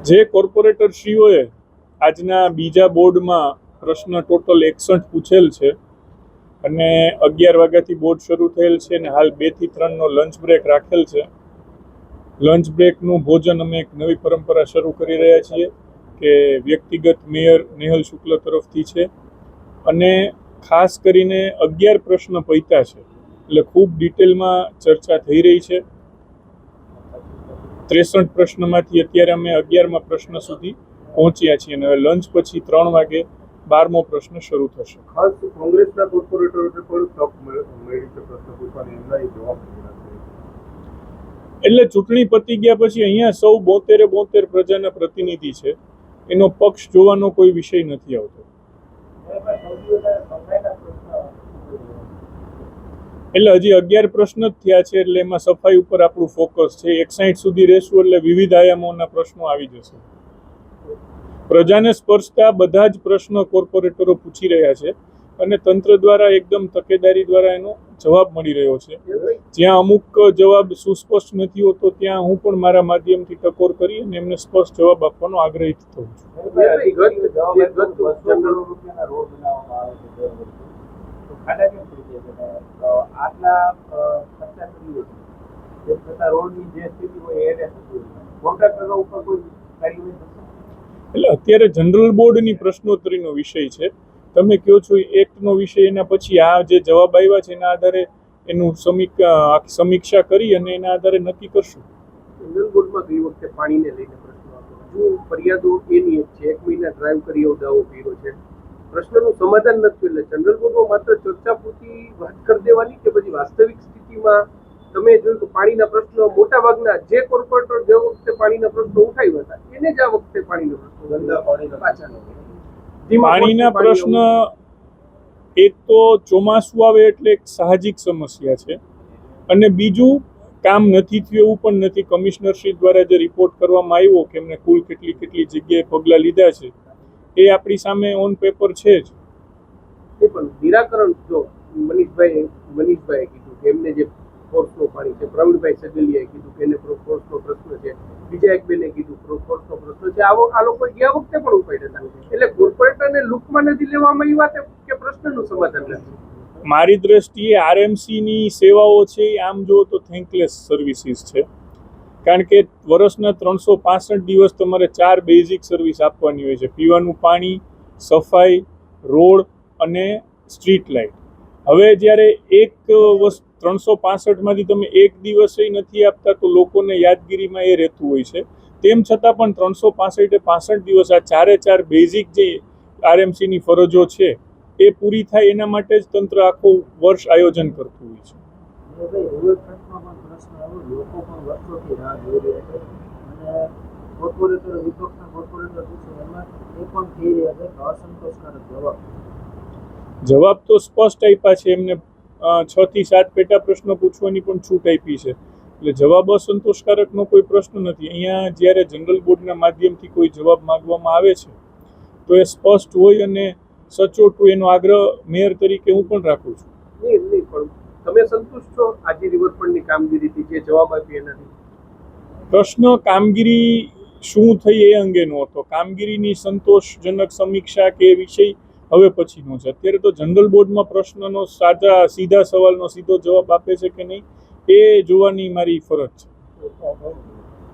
જે કોર્પોરેટરશ્રીઓએ આજના બીજા બોર્ડમાં પ્રશ્ન ટોટલ 61 પૂછેલ છે અને 11 વાગ્યાથી બોર્ડ શરૂ થયેલ છે અને હાલ 2 થી 3નો લંચ બ્રેક રાખેલ છે. લંચ બ્રેકનું ભોજન અમે એક નવી પરંપરા શરૂ કરી રહ્યા છીએ કે વ્યક્તિગત મેયર નેહલ શુક્લ તરફથી છે અને ખાસ કરીને 11 પ્રશ્ન પૈતા છે એટલે ખૂબ ડિટેલમાં ચર્ચા થઈ રહી છે. 63 પ્રશ્નમાંથી અત્યારે અમે 11મા પ્રશ્ન સુધી પહોંચ્યા છીએ અને હવે લંચ પછી 3 વાગે 12મો પ્રશ્ન શરૂ થશે. ખાસ કોંગ્રેસના કોર્પોરેટરોને પણ તક મળી છે પ્રશ્ન પૂછવાની, એમના જવાબ એટલે ચૂંટણી પતી ગયા પછી અહીંયા સૌ 72 પ્રજાના પ્રતિનિધિ છે, એનો પક્ષ જોવાનો કોઈ વિષય નથી આવતો. એટલે હજી 11 પ્રશ્ન જ થયા છે એટલે એમાં સફાઈ ઉપર આપણું ફોકસ છે. 61 સુધી રહેશું એટલે વિવિધ આયામોના પ્રશ્નો આવી જશે. પ્રજાને સ્પર્શતા બધા જ પ્રશ્નો કોર્પોરેટરો પૂછી રહ્યા છે અને તંત્ર દ્વારા એકદમ તકેદારી દ્વારા એનો જવાબ મળી રહ્યો છે. જ્યાં અમુક જવાબ સુસ્પષ્ટ નથી હોતો ત્યાં હું પણ મારા માધ્યમથી ટકોર કરી અને એમને સ્પષ્ટ જવાબ આપવાનો આગ્રહી થઉં છું. એટલે અત્યારે જનરલ બોર્ડની પ્રશ્નોત્તરીનો વિષય છે. તમે કહો છો એક્ટનો વિષય, એના પછી આ જે જવાબ આવ્યા છે એના આધારે એનું સમીક્ષા કરી અને એના આધારે નક્કી કરશું. જનરલ બોર્ડમાં ગઈ વખતે પાણીને લઈને પ્રશ્નો હતો, હજુ ફરિયાદો એની જ છે. 1 મહિના ડ્રાઈવ કરી એવો દાવો કર્યો છે, પ્રશ્નનું સમાધાન નથી. એટલે જનરલ બોર્ડમાં માત્ર ચર્ચા પૂરતી વાત કરી દેવાની કે પછી વાસ્તવિક સ્થિતિમાં તમે જોયું કે પાણીના પ્રશ્નો મોટા ભાગના જે કોર્પોરેટર જે વખતે પાણીના પ્રશ્નો ઉઠાવ્યા હતા એને જ આ વખતે પાણીના પ્રશ્ન એક તો ચોમાસું આવે એટલે એક સાહજિક સમસ્યા છે અને બીજું કામ નથી થયું એવું પણ નથી. કમિશનરશ્રી દ્વારા જે રિપોર્ટ કરવામાં આવ્યો કે એમને કુલ કેટલી જગ્યાએ પગલાં લીધા છે એ આપણી સામે ઓન પેપર છે જ. એ પણ નિરાકરણ જો મનીષભાઈએ કીધું કે એમને જે ફોર્સનું પાણી છે, પ્રવીણભાઈ સગલિયાએ કીધું કે એને ફોર્સનો પ્રશ્ન છે, બીજા એક બેને કીધું ફોર્સનો પ્રશ્ન છે. આ લોકો ગયા વખતે પણ ઉપાડ્યા હતા. એટલે કોર્પોરેટરને લૂપમાં નથી લેવામાં આવ્યા કે પ્રશ્નનું સમાધાન નથી. મારી દ્રષ્ટિએ આરએમસીની સેવાઓ છે એ આમ જુઓ તો થેન્કલેસ સર્વિસીસ છે, કારણ કે વર્ષના 365 દિવસ તમારે 4 બેઝિક સર્વિસ આપવાની હોય છે: પીવાનું પાણી, સફાઈ, રોડ અને સ્ટ્રીટ લાઇટ. હવે જ્યારે એક 365માંથી તમે એક દિવસે નથી આપતા તો લોકોને યાદગીરીમાં એ રહેતું હોય છે. તેમ છતાં પણ 365 દિવસ આ 4 બેઝિક જે આરએમસીની ફરજો છે એ પૂરી થાય એના માટે જ તંત્ર આખું વર્ષ આયોજન કરતું હોય છે. જવાબ તો સ્પષ્ટ આપ્યા છે. એમને 6 થી 7 પેટા પ્રશ્નો પૂછવાની પણ છૂટ આપી છે. એટલે જવાબ અસંતોષકારકનો કોઈ પ્રશ્ન નથી. અહીંયા જ્યારે જનરલ બોર્ડના માધ્યમથી કોઈ જવાબ માંગવામાં આવે છે તો એ સ્પષ્ટ હોય અને સચોટ હોય એનો આગ્રહ મેયર તરીકે હું પણ રાખું છું. નહીં પણ તમે સંતુષ્ટ છો આજે રિવરફ્રન્ટની કામગીરીથી જે જવાબ આપી એનાથી? પ્રશ્ન કામગીરી શું થઈ એ અંગેનો હતો. કામગીરીની સંતોષજનક સમીક્ષા કે વિષય હવે પછીનો છે. અત્યારે તો જનરલ બોર્ડમાં પ્રશ્નનો સીધા સવાલનો સીધો જવાબ આપે છે કે નહીં એ જોવાની મારી ફરજ છે.